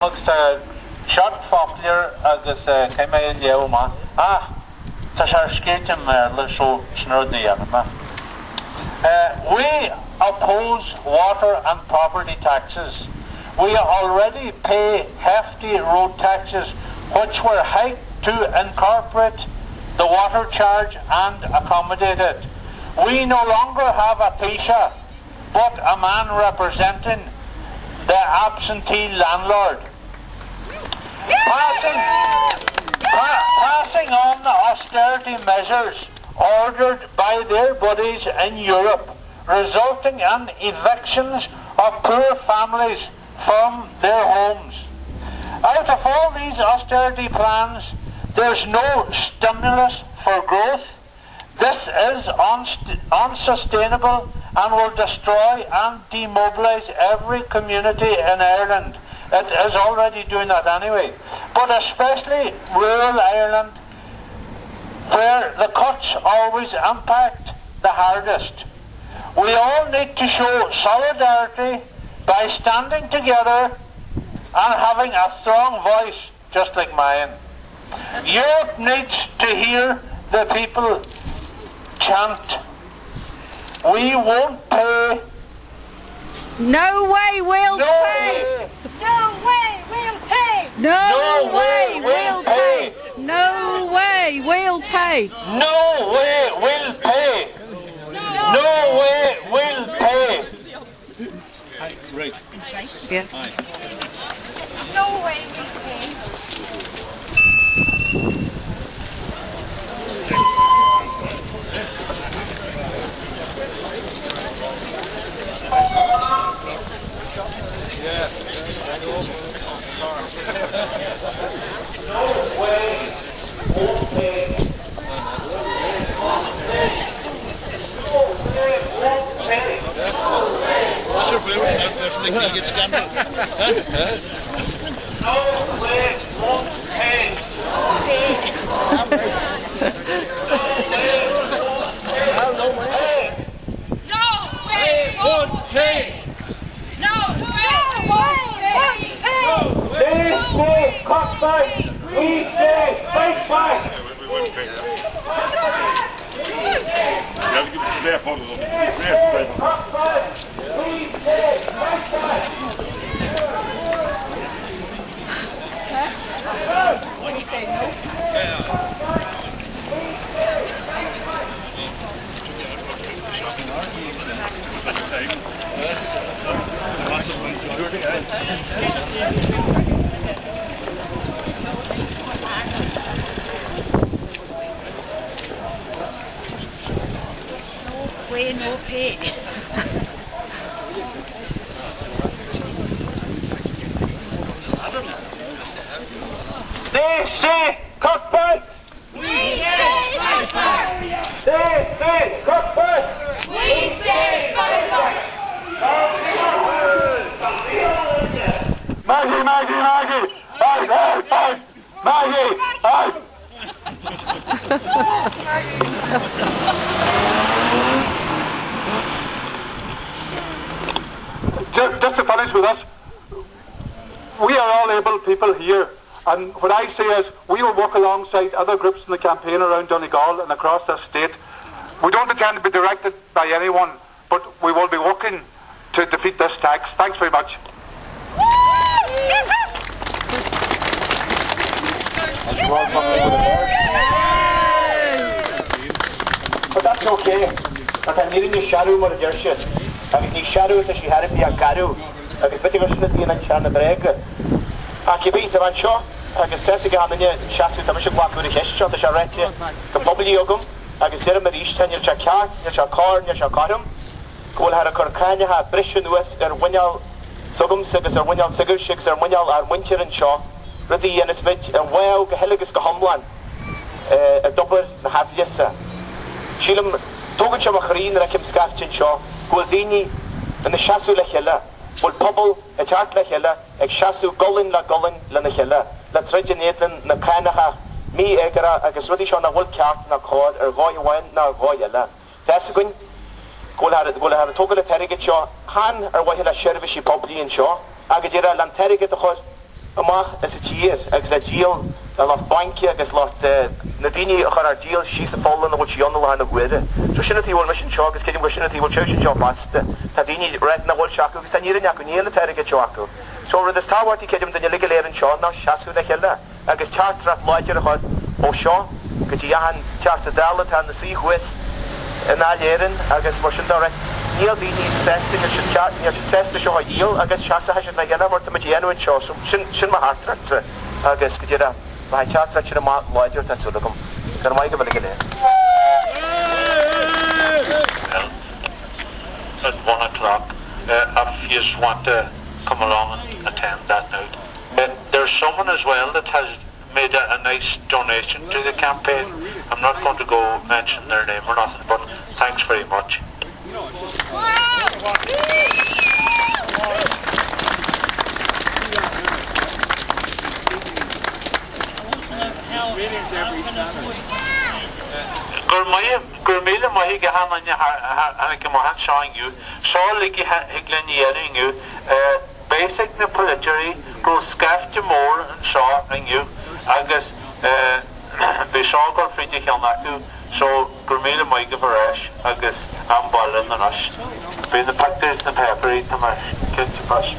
Shot Faflir agus Kemail Yeoma. Tashar Skatem Merle so Snurdianama. We oppose water and property taxes. We already pay hefty road taxes which were hiked to incorporate the water charge and accommodate it. We no longer have a Taoiseach, but a man representing the absentee landlord. Passing on the austerity measures ordered by their buddies in Europe, resulting in evictions of poor families from their homes. Out of all these austerity plans, there's no stimulus for growth. This is unsustainable and will destroy and demobilise every community in Ireland. It is already doing that anyway, but especially rural Ireland, where the cuts always impact the hardest. We all need to show solidarity by standing together and having a strong voice, just like mine. Europe needs to hear the people chant, "We won't pay." No way we'll pay. No way we'll pay. No way we'll pay. No way we'll pay. No way we'll pay. No way we'll pay. Right. Yeah. No way we'll pay. That's your blue, there's the legal scandal. No way won't pay. No way won't pay. No way won't pay. They say cut back, we say fight back. We wouldn't pay that. You have to give us their photos of it. Cut back, we say fight back. When you say no. Way no pay. They say cutbacks. We say fight back. They say cutbacks. We say fight back. Maggie, Maggie, Maggie. Fight, fight, fight. Maggie, fight. Just to finish with us, we are all able people here, and what I say is we will work alongside other groups in the campaign around nGall and across the state. We don't intend to be directed by anyone, but we will be working to defeat this tax. Thanks very much. But that's okay. But I'm needing a shadow more dear shit. I need shadow that she had to be a garu. I was betting on the and Chana Brega. I keep eating the show. I can test again the shadow to Mission Walk with the Hish shot the Sharette. The Bobby Yogum. I can sit him at each 10 years a car, years a car, years a car. Go had a Corcania, had Brishan West, or Winyal, Sugum Sigas, or Winyal Sigar Shicks, or Winyal, or Winter and Shaw. Ready and it's bit, and well, Gaheligus Gahamwan, a double, the half yessa. Shilum, Togacha Macharin, Rakim Scafchin Shaw, Guldini, and the Shasu Lechella, will pobble, a chart Lechella, a Shasu Gullin la Gullin, Lanachella, La Trejanatin, Nakanaha, me Egara, I guess ready on a wood cart, na cord, or Voy Wen, na Voyella. That's a good. Go have a total of Terriget Shaw, Han or Wahila Shervishi Pobly and Shaw, Agajira Lanteriget the Hut, amach as a tír agus le díal a lot banki agus lot nadini char díal she's a fallen what she on the line of gwide so shinati wol mission chog is getting shinati wol choshin job fast tadini red na wol chaku is tanir nyaku ni na terige chaku so with the star what kedim den legal air and shaw now shasu de hella agus charter at lodger hot o shaw get yahan charter dalat and the sea west and all yerin agus mission direct Neil Dini insisting should chart you should test to show a yield agus chasa has like yellow what the genuine show so shin ma heart agus get my charter should ma lodger ta sulugum der mai gabal gele at 1 o'clock if you want to come along and attend that night. There's someone as well that has made a nice donation to the campaign. I'm not going to go mention their name or nothing, but thanks very much. Gurmila mahi gahan hanakamahan showing you so liki higleniering you basic na politary go scaff to more and saw and you agus be saw go free to kilnaku so Gurmila mahi gavarash agus am balin and us being the practice and peppery to my kid to push.